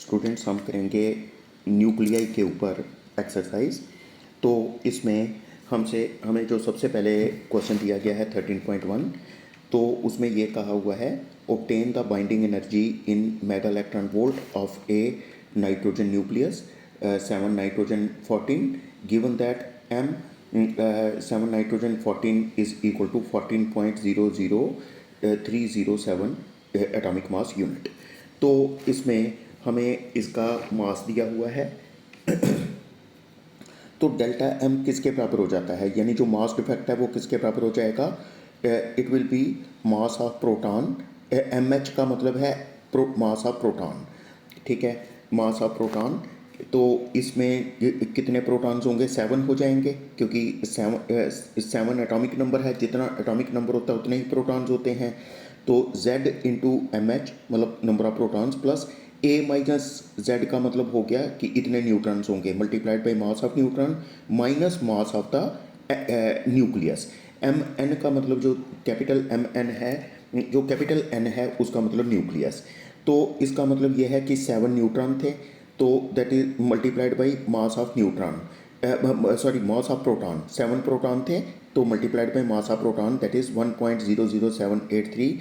Students हम करेंगे nuclei के ऊपर एक्सरसाइज। तो इसमें हमें जो सबसे पहले क्वेश्चन दिया गया है 13.1, तो उसमें ये कहा हुआ है obtain the binding energy in mega electron volt of a nitrogen nucleus 7 nitrogen 14 given that m 7 nitrogen 14 is equal to 14.00307 atomic mass unit. तो इसमें हमें इसका मास दिया हुआ है। तो डेल्टा एम किसके बराबर हो जाता है, यानी जो मास डिफेक्ट है वो किसके बराबर हो जाएगा? It will be mass of proton. M H का मतलब है मास ऑफ प्रोटॉन, ठीक है, मास ऑफ प्रोटॉन। तो इसमें कितने प्रोटॉन्स होंगे? 7 हो जाएंगे, क्योंकि 7 एटॉमिक नंबर है, जितना एटॉमिक नंबर होता है उतने ही प्रोटॉन्स होते हैं। तो Z इंटू एम एच मतलब number of protons plus A minus Z का मतलब हो गया कि इतने न्यूट्रॉन्स होंगे, multiplied by mass of neutron minus mass of the nucleus. M N का मतलब जो कैपिटल एम एन है, जो कैपिटल एन है उसका मतलब न्यूक्लियस। तो इसका मतलब यह है कि 7 न्यूट्रॉन थे, तो that is multiplied by mass of neutron, sorry mass of proton. 7 proton थे तो multiplied by mass of proton that is 1.00783।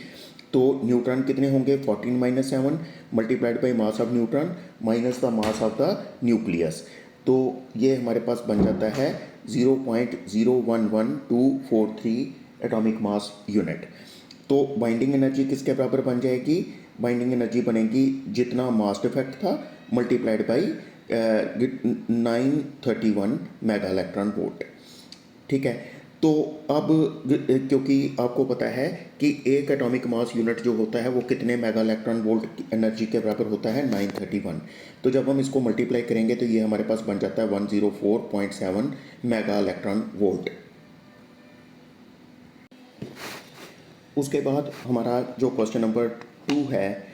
तो न्यूट्रॉन कितने होंगे? 14 minus 7 multiplied by mass of neutron minus the mass of the nucleus. तो ये हमारे पास बन जाता है 0.011243 एटॉमिक मास यूनिट। तो बाइंडिंग एनर्जी किसके बराबर बन जाएगी? बाइंडिंग एनर्जी बनेगी जितना मास डिफेक्ट था multiplied by 931 mega electron volt, ठीक है। तो अब क्योंकि आपको पता है कि एक एटॉमिक मास यूनिट जो होता है वो कितने मेगा इलेक्ट्रॉन वोल्ट की एनर्जी के बराबर होता है? 931। तो जब हम इसको मल्टीप्लाई करेंगे तो ये हमारे पास बन जाता है 104.7 मेगा इलेक्ट्रॉन वोल्ट। उसके बाद हमारा जो क्वेश्चन नंबर 2 है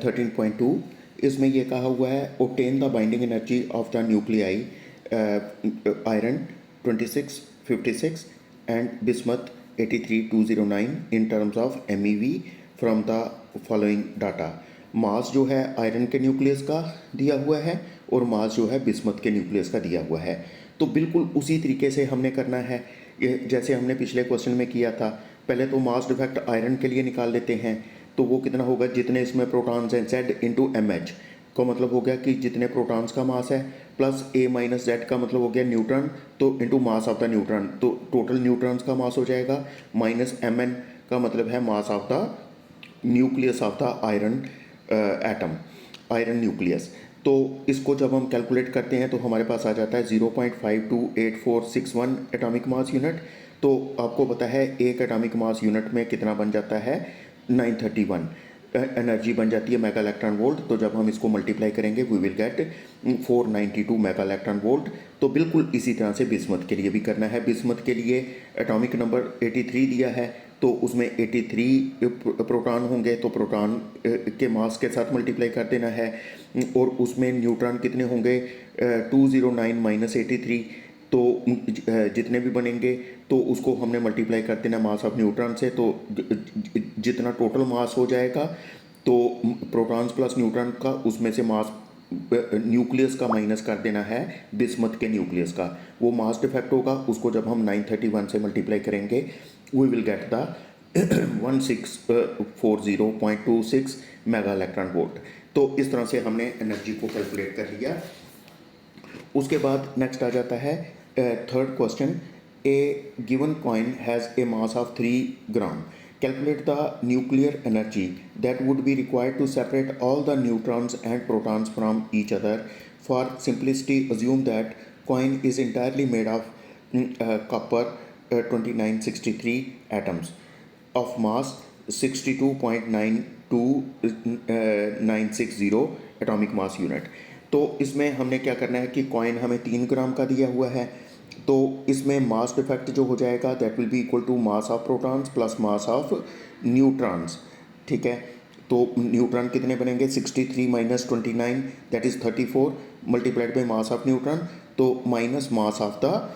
13.2, इसमें ये कहा हुआ है obtain the binding energy of the nuclei iron 2656 and bismuth 83209 in terms of MEV from the following data. Mass जो है आयरन के न्यूक्लियस का दिया हुआ है और मास जो है बिस्मथ के न्यूक्लियस का दिया हुआ है। तो बिल्कुल उसी तरीके से हमने करना है जैसे हमने पिछले क्वेश्चन में किया था। पहले तो मास डिफेक्ट आयरन के लिए निकाल लेते हैं, तो वो कितना होगा? जितने इसमें प्रोटॉन्स हैं Z इंटू एम एच का मतलब हो गया कि जितने प्रोटॉन्स का मास है प्लस A माइनस Z का मतलब हो गया न्यूट्रॉन, तो into mass of the neutron, तो टोटल न्यूट्रॉन्स का मास हो जाएगा माइनस Mn का मतलब है मास of the nucleus of the iron atom, iron nucleus. तो इसको जब हम कैलकुलेट करते हैं तो हमारे पास आ जाता है 0.528461 एटॉमिक मास यूनिट। तो आपको पता है एक एटॉमिक मास यूनिट में कितना बन जाता है? 931 एनर्जी बन जाती है मेगा इलेक्ट्रॉन वोल्ट। तो जब हम इसको मल्टीप्लाई करेंगे we will get 492 mega electron volt. तो बिल्कुल इसी तरह से बिस्मथ के लिए भी करना है। बिस्मथ के लिए एटॉमिक नंबर 83 दिया है, तो उसमें 83 प्रोटॉन होंगे, तो प्रोटॉन के मास के साथ मल्टीप्लाई कर देना है। और उसमें न्यूट्रॉन कितने होंगे? 209 माइनस 83, तो जितने भी बनेंगे तो उसको हमने मल्टीप्लाई कर देना मास ऑफ न्यूट्रॉन से। तो जितना टोटल मास हो जाएगा तो प्रोटॉन्स प्लस न्यूट्रॉन का उसमें से मास न्यूक्लियस का माइनस कर देना है बिस्मथ के न्यूक्लियस का। वो मास डिफेक्ट होगा, उसको जब हम 931 से मल्टीप्लाई करेंगे we will get the 1640.26 mega electron volt. तो इस तरह से हमने एनर्जी को कैलकुलेट कर लिया। उसके बाद नेक्स्ट आ जाता है third question. A given coin has a mass of 3 gram. Calculate the nuclear energy that would be required to separate all the neutrons and protons from each other. For simplicity assume that coin is entirely made of copper 2963 atoms of mass 62.92960 atomic mass unit. तो इसमें हमने क्या करना है कि coin हमें 3 ग्राम का दिया हुआ है, तो इसमें मास डिफेक्ट जो हो जाएगा that will be equal to mass of protons plus mass of neutrons, ठीक है। तो न्यूट्रॉन कितने बनेंगे? 63 minus 29 that is 34 multiplied by mass of neutron, तो minus mass of the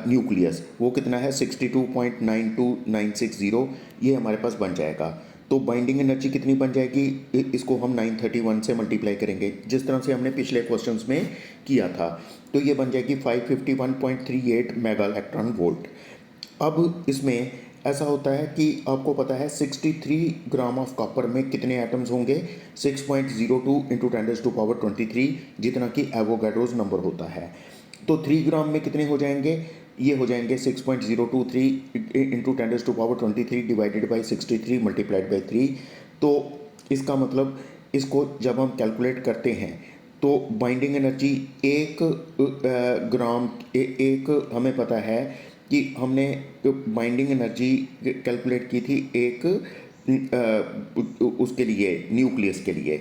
nucleus वो कितना है? 62.92960, ये हमारे पास बन जाएगा। तो बाइंडिंग एनर्जी कितनी बन जाएगी, इसको हम 931 से मल्टीप्लाई करेंगे जिस तरह से हमने पिछले क्वेश्चंस में किया था। तो ये बन जाएगी 551.38 मेगा इलेक्ट्रॉन वोल्ट। अब इसमें ऐसा होता है कि आपको पता है 63 ग्राम ऑफ कॉपर में कितने एटम्स होंगे, 6.02 इंटू 10⁻23 जितना कि एवोगाड्रोस नंबर होता है। तो 3 ग्राम में कितने हो जाएंगे, ये हो जाएंगे 6.023 into 10⁻23 divided by 63 multiplied by 3। तो इसका मतलब इसको जब हम कैलकुलेट करते हैं तो बाइंडिंग एनर्जी एक ग्राम एक हमें पता है कि हमने बाइंडिंग एनर्जी कैलकुलेट की थी एक उसके लिए न्यूक्लियस के लिए,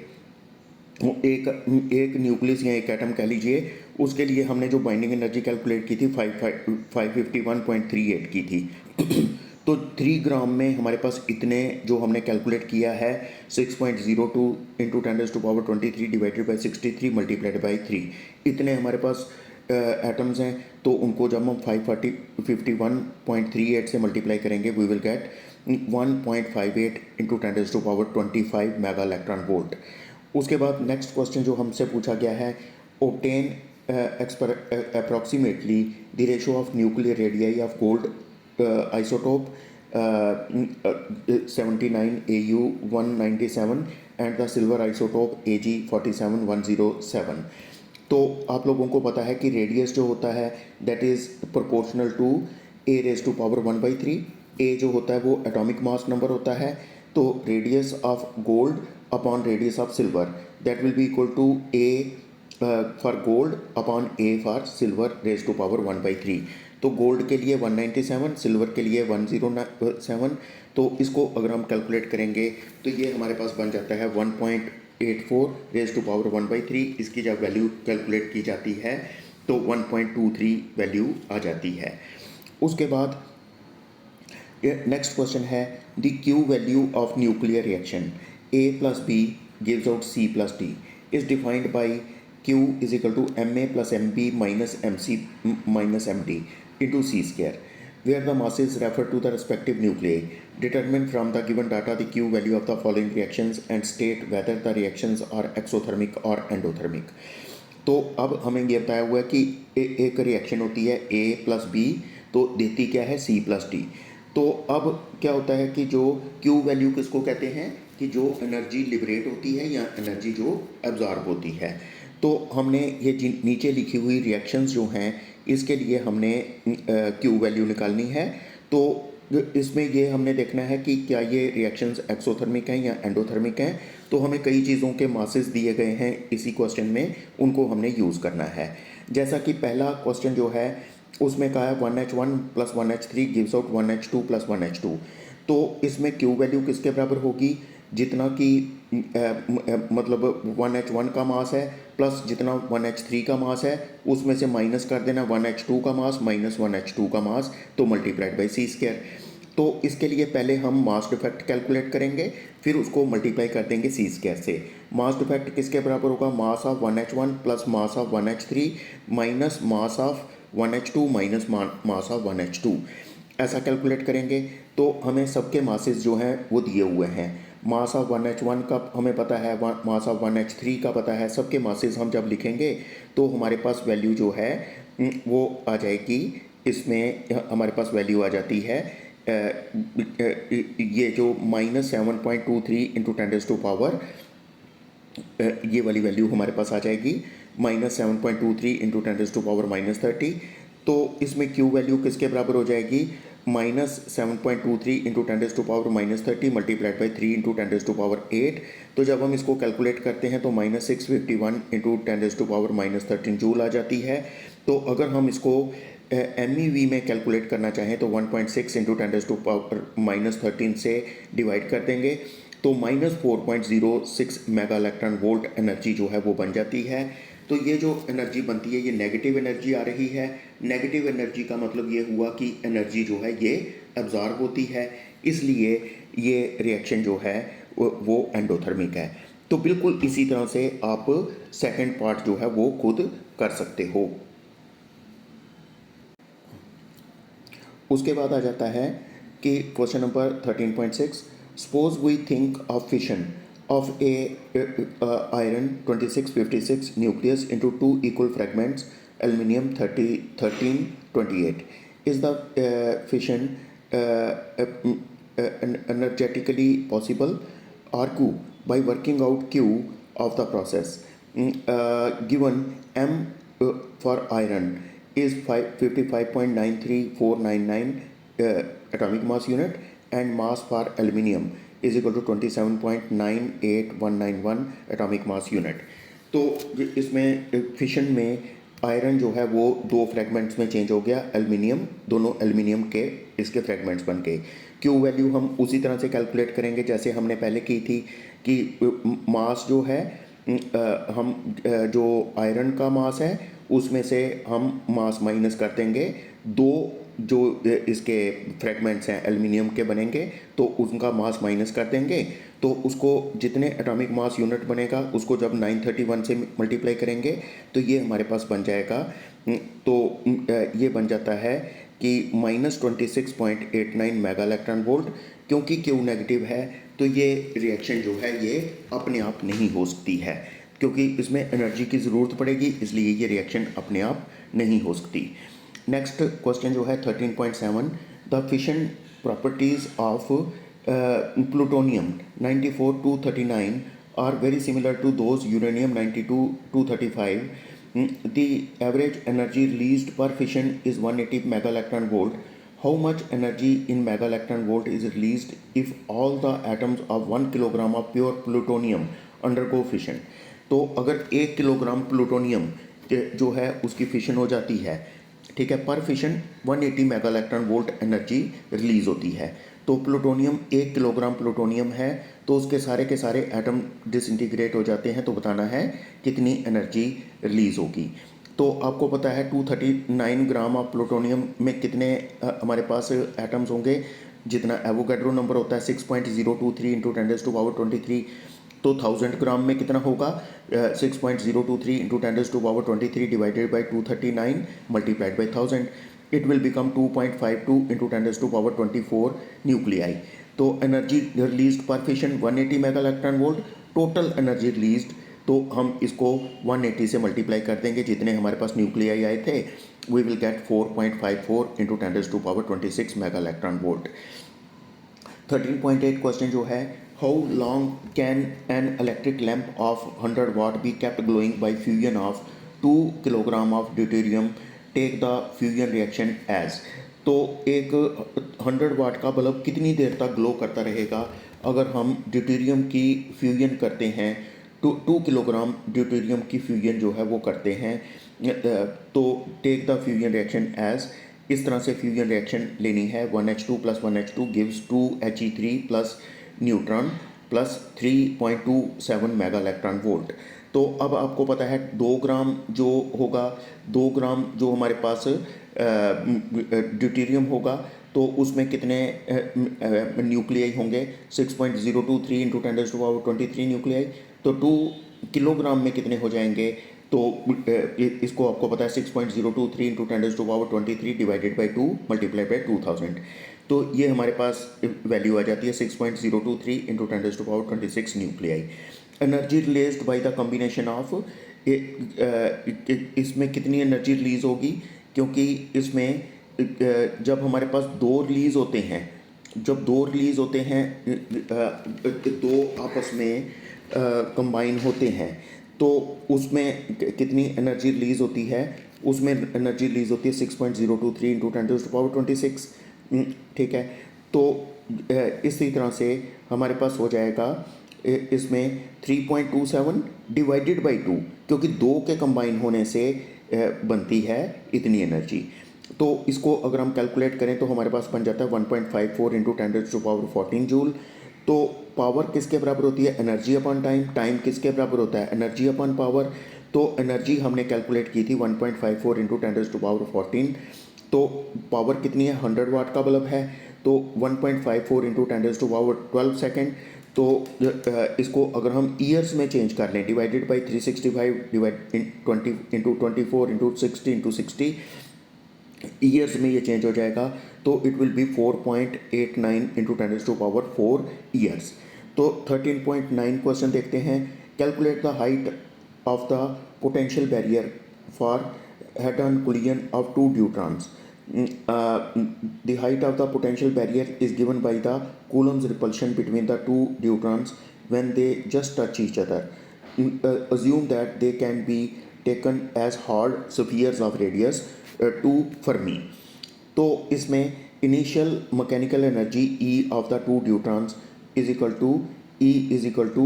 एक न्यूक्लियस या एक एटम कह लीजिए, उसके लिए हमने जो बाइंडिंग एनर्जी कैलकुलेट की थी 551.38 की थी। तो 3 ग्राम में हमारे पास इतने जो हमने कैलकुलेट किया है 6.02 into 10⁻23 divided by 63 multiplied by 3, इतने हमारे पास एटम्स हैं। तो उनको जब हम 551.38 से मल्टीप्लाई करेंगे we will get 1.58 into 10⁻25 mega electron volt. उसके बाद नेक्स्ट क्वेश्चन जो हमसे पूछा गया है, obtain approximately the ratio of nuclear radii of gold isotope 79 Au 197 and the silver isotope Ag 47107। तो आप लोगों को पता है कि रेडियस जो होता है that is proportional to a⁻⁴ a जो होता है वो एटॉमिक मास नंबर होता है। तो radius of gold upon radius of silver that will be equal to a for gold upon a for silver ⁻⁴। तो गोल्ड के लिए 197, सिल्वर के लिए 107। तो इसको अगर हम कैलकुलेट करेंगे तो ये हमारे पास बन जाता है 1.84 ⁻⁴। इसकी जब वैल्यू कैलकुलेट की जाती है तो 1.23 वैल्यू आ जाती है। उसके बाद नेक्स्ट क्वेश्चन है the Q value of nuclear reaction A plus B gives out C plus D is defined by Q is equal to MA plus MB minus MC minus MD into C square, where the masses refer to the respective nuclei. Determine from the given data the Q value of the following reactions and state whether the reactions are exothermic or endothermic. तो अब हमें ये बताया हुआ है कि एक reaction होती है A प्लस B तो देती क्या है C प्लस D। तो अब क्या होता है कि जो Q वैल्यू किसको कहते हैं कि जो एनर्जी लिबरेट होती है या एनर्जी जो एब्जॉर्ब होती है। तो हमने ये नीचे लिखी हुई रिएक्शंस जो हैं इसके लिए हमने Q वैल्यू निकालनी है। तो इसमें ये हमने देखना है कि क्या ये रिएक्शंस एक्सोथर्मिक हैं या एंडोथर्मिक हैं। तो हमें कई चीज़ों के मासेस दिए गए हैं इसी क्वेश्चन में, उनको हमने यूज़ करना है। जैसा कि पहला क्वेश्चन जो है उसमें कहा है 1H1 plus 1H3 gives out 1H2 plus 1H2। तो इसमें Q वैल्यू किसके बराबर होगी, जितना कि मतलब 1H1 का मास है प्लस जितना 1H3 का मास है उसमें से माइनस कर देना 1H2 का मास माइनस 1H2 का मास, तो मल्टीप्लाइड बाई C स्क्वायर। तो इसके लिए पहले हम मास डिफेक्ट कैलकुलेट करेंगे, फिर उसको मल्टीप्लाई कर देंगे C स्क्वायर से। मास डिफेक्ट किसके बराबर होगा, mass of 1H1 plus mass of 1H3 minus mass of 1H2 minus mass of 1H2। ऐसा कैलकुलेट करेंगे तो हमें सबके मासेस जो हैं वो दिए हुए हैं। मास ऑफ 1H1 का हमें पता है, मास ऑफ 1H3 का पता है। सबके मासेस हम जब लिखेंगे तो हमारे पास वैल्यू जो है वो आ जाएगी, इसमें हमारे पास वैल्यू आ जाती है ये जो -7.23 इंटू 10⁻⁴ ये वाली वैल्यू हमारे पास आ जाएगी -7.23 इंटू 10⁻⁻30। तो इसमें Q वैल्यू किसके बराबर हो जाएगी, -7.23 इंटू 10⁻⁻30 मल्टीप्लाइड बाई 3 इंटू 10⁻8। तो जब हम इसको कैलकुलेट करते हैं तो -651 इंटू 10⁻13 जूल आ जाती है। तो अगर हम इसको MEV में कैलकुलेट करना चाहें तो 1.6 इंटू 10⁻13 से डिवाइड कर देंगे तो -4.06 मेगा इलेक्ट्रॉन वोल्ट एनर्जी जो है वो बन जाती है। तो ये जो एनर्जी बनती है ये नेगेटिव एनर्जी आ रही है। नेगेटिव एनर्जी का मतलब ये हुआ कि एनर्जी जो है ये एब्जॉर्ब होती है, इसलिए ये रिएक्शन जो है वो एंडोथर्मिक है। तो बिल्कुल इसी तरह से आप सेकंड पार्ट जो है वो खुद कर सकते हो। उसके बाद आ जाता है कि question number 13.6 Suppose we think of fission of a iron 2656 nucleus into two equal fragments aluminium 30 13 28. Is the fission energetically possible? Argue by working out Q of the process. Given M for iron is 55.93499 atomic mass unit and mass for aluminium is equal to 27.98191 atomic mass unit. तो इसमें fission में iron जो है वो दो fragments में change हो गया, एल्युमिनियम, दोनों एल्युमिनियम के इसके फ्रेगमेंट्स बन गए। क्यू वैल्यू हम उसी तरह से कैलकुलेट करेंगे जैसे हमने पहले की थी कि मास जो है हम जो आयरन का मास है उसमें से हम मास माइनस कर देंगे, दो जो इसके फ्रेगमेंट्स हैं एल्युमिनियम के बनेंगे तो उनका मास माइनस कर देंगे, तो उसको जितने एटॉमिक मास यूनिट बनेगा उसको जब 931 से मल्टीप्लाई करेंगे तो ये हमारे पास बन जाएगा। तो ये बन जाता है कि -26.89 मेगा इलेक्ट्रॉन वोल्ट। क्योंकि क्यू नेगेटिव है तो ये रिएक्शन जो है ये अपने आप नहीं हो सकती है, क्योंकि इसमें एनर्जी की ज़रूरत पड़ेगी, इसलिए ये रिएक्शन अपने आप नहीं हो सकती। नेक्स्ट क्वेश्चन जो है 13.7, the fission properties of plutonium 94-239 are very similar to those uranium 92-235. The average energy released per fission is 180 mega electron volt. How much energy in mega electron volt is released if all the atoms of 1 kilogram of pure plutonium undergo fission? तो अगर 1 kilogram plutonium जो है उसकी fission हो जाती है, ठीक है, पर fission 180 mega electron volt energy release होती है। तो प्लूटोनियम 1 किलोग्राम प्लूटोनियम है तो उसके सारे के सारे एटम डिसइंटीग्रेट हो जाते हैं, तो बताना है कितनी एनर्जी रिलीज होगी। तो आपको पता है 239 ग्राम ऑफ प्लूटोनियम में कितने हमारे पास एटम्स होंगे, जितना एवोगैड्रो नंबर होता है 6.023 इंटू 10⁻23, तो 1000 ग्राम में कितना होगा 6.023 into 10⁻23 divided by 239 multiplied by 1000, it will become 2.52 into 10⁻24 nuclei. तो एनर्जी रिलीज्ड पर fission 180 mega electron volt, total energy released तो हम इसको 180 से मल्टीप्लाई कर देंगे, जितने हमारे पास न्यूक्लियाई आए थे, we will get 4.54 into 10⁻26 mega electron volt. 13.8 question जो है, how long can an electric lamp of 100 watt be kept glowing by fusion of 2 kilogram of deuterium, take the fusion reaction as. तो एक 100 वाट का bulb कितनी देर तक glow करता रहेगा अगर हम ड्यूटेरियम की फ्यूजन करते हैं, 2 किलोग्राम ड्यूटेरियम की फ्यूजन जो है वो करते हैं। तो take the fusion reaction as, इस तरह से फ्यूजन रिएक्शन लेनी है। 1H2 + 1H2 gives 2He3 plus neutron plus 3.27 mega electron volt. तो अब आपको पता है 2 ग्राम जो होगा, 2 ग्राम जो हमारे पास ड्यूटेरियम होगा तो उसमें कितने न्यूक्लियाई होंगे, 6.023 इंटू 10⁻23 न्यूक्लियाई। तो 2 किलोग्राम में कितने हो जाएंगे, तो इसको आपको पता है 6.023 into 10⁻23 divided by 2 multiplied by 2000, तो ये हमारे पास वैल्यू आ जाती है 6.023 into 10⁻26 nuclei. Energy released by the combination of, इसमें कितनी एनर्जी रिलीज होगी, क्योंकि इसमें जब हमारे पास दो रिलीज होते हैं, जब दो रिलीज होते हैं, दो आपस में कंबाइन होते हैं, तो उसमें कितनी एनर्जी रिलीज होती है, उसमें एनर्जी रिलीज होती है 6.023 इंटू 10⁻26, ठीक है। तो इसी तरह से हमारे पास हो जाएगा इसमें 3.27 डिवाइडेड बाई 2, क्योंकि दो के कंबाइन होने से बनती है इतनी एनर्जी। तो इसको अगर हम कैलकुलेट करें तो हमारे पास बन जाता है 1.54 इंटू 10⁻14 जूल। तो पावर किसके बराबर होती है, एनर्जी अपॉन टाइम, टाइम किसके बराबर होता है, एनर्जी अपॉन पावर। तो एनर्जी हमने कैलकुलेट की थी 1.54 इंटू 10⁻14, तो पावर कितनी है, 100 वाट का बल्ब है, तो 1.54 इंटू 10⁻12 सेकेंड। तो इसको अगर हम ईयर्स में चेंज कर लें, divided by 365 divide 20 into 24 into 60 into 60, years में ये चेंज हो जाएगा, तो it will be 4.89 into 10⁴ years. तो 13.9 क्वेश्चन देखते हैं। Calculate the height of the potential barrier for head on collision of two neutrons. The height of the potential barrier is given by the Coulomb's repulsion between the two neutrons when they just touch each other. Assume that they can be taken as hard spheres of radius 2 Fermi. तो इसमें initial mechanical energy E of the two neutrons is equal to E is equal to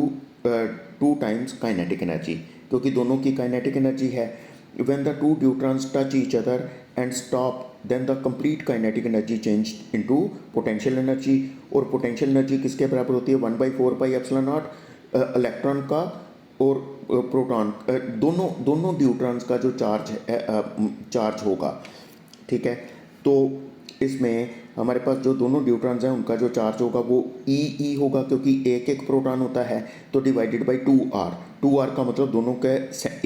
2 times kinetic energy, क्योंकि दोनों की kinetic energy है। When the two neutrons touch each other and stop, then the complete kinetic energy changed into potential energy। और potential energy किसके बराबर होती है? 1/4πε0 electron का और प्रोटॉन दोनों न्यूट्रॉन्स का जो चार्ज होगा, ठीक है। तो इसमें हमारे पास जो दोनों न्यूट्रॉन्स हैं उनका जो चार्ज होगा वो ई होगा, क्योंकि एक एक प्रोटॉन होता है, तो डिवाइडेड बाई 2r का मतलब दोनों के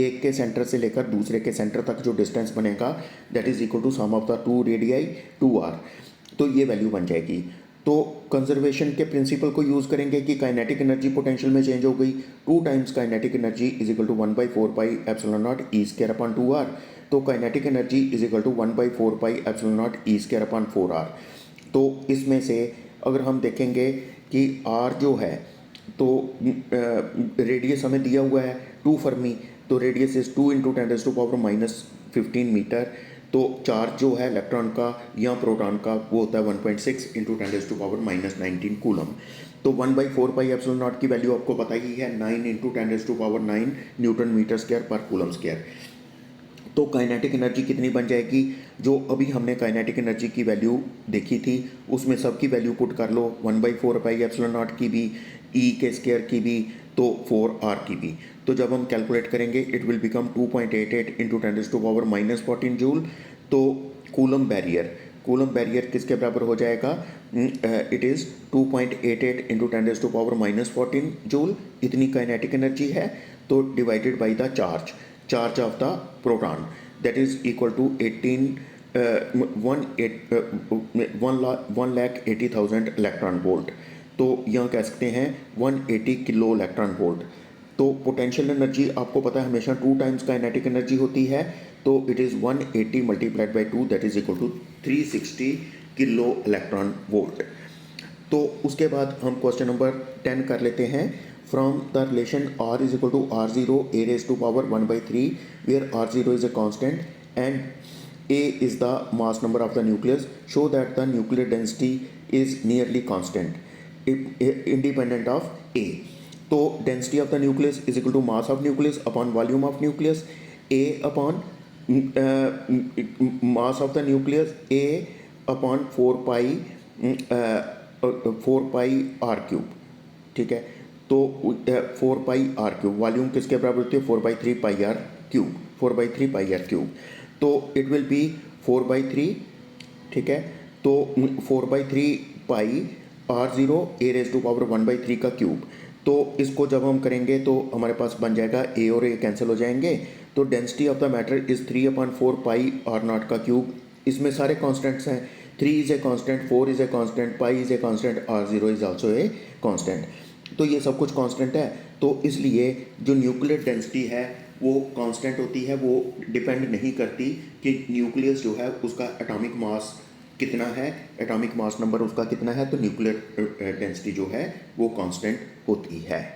एक के सेंटर से लेकर दूसरे के सेंटर तक जो डिस्टेंस बनेगा that is equal to sum of the 2 radii 2r। तो ये वैल्यू बन जाएगी। तो कंजर्वेशन के प्रिंसिपल को यूज़ करेंगे कि काइनेटिक एनर्जी पोटेंशियल में चेंज हो गई, 2 times kinetic energy is equal to 1/4πε0 E²/2r। तो kinetic energy is equal to 1/4πε0 E²/4r। तो इसमें से अगर हम देखेंगे कि r जो है तो रेडियस हमें दिया हुआ है 2 फर्मी, तो रेडियस इज 2 इंटू 10⁻⁻15 मीटर। तो चार्ज जो है इलेक्ट्रॉन का या प्रोटॉन का वो होता है 1.6 इंटू 10⁻⁻19 कूलम। तो 1/4πε0 की वैल्यू आपको पता ही है, 9 इंटू 10⁻9 न्यूटन मीटर स्क्वायर पर कूलम स्क्वायर। तो काइनेटिक एनर्जी कितनी बन जाएगी? जो अभी हमने काइनेटिक एनर्जी की वैल्यू देखी थी उसमें सबकी वैल्यू पुट कर लो, 1/4πε0 की भी, ई के स्क्वायर की भी, तो 4r की भी। तो जब हम कैलकुलेट करेंगे it will become 2.88 into 10⁻14 joule. तो कूलम बैरियर किसके बराबर हो जाएगा? It is 2.88 into 10⁻14 joule. इतनी काइनेटिक एनर्जी है, तो divided by the charge of the proton that is equal to 1,80,000 electron volt. तो यहाँ कह सकते हैं 180 किलो इलेक्ट्रॉन वोल्ट। तो पोटेंशियल एनर्जी आपको पता है हमेशा 2 टाइम्स काइनेटिक एनर्जी होती है, तो it is 180 multiplied by 2 that is equal to 360 kilo electron volt. तो उसके बाद हम क्वेश्चन नंबर 10 कर लेते हैं। From the relation r is equal to r0 a⁻1/3 where r0 is a constant and a is the mass number of the nucleus, show that the nuclear density is nearly constant independent of a। तो density of the nucleus is equal to mass of nucleus upon volume of nucleus, a upon mass of the nucleus, a upon 4 pi r cube, ठीक है। तो 4 pi r cube volume किसके बराबर होती है? 4/3 pi r cube, 4/3 pi r cube। तो it will B 4/3, ठीक है। तो 4/3 पाई r0 a⁻1/3 का क्यूब। तो इसको जब हम करेंगे तो हमारे पास बन जाएगा a और a कैंसिल हो जाएंगे। तो density of the matter is 3/4 pi r0 का क्यूब। इसमें सारे कॉन्स्टेंट्स हैं, 3 is a constant, 4 is a constant, pi is a constant, r0 is also a constant. तो ये सब कुछ कांस्टेंट है, तो इसलिए जो न्यूक्लियर डेंसिटी है वो कांस्टेंट होती है, वो डिपेंड नहीं करती कि न्यूक्लियस जो है उसका एटॉमिक मास कितना है, एटॉमिक मास नंबर उसका कितना है। तो न्यूक्लियर डेंसिटी जो है वो कांस्टेंट होती है।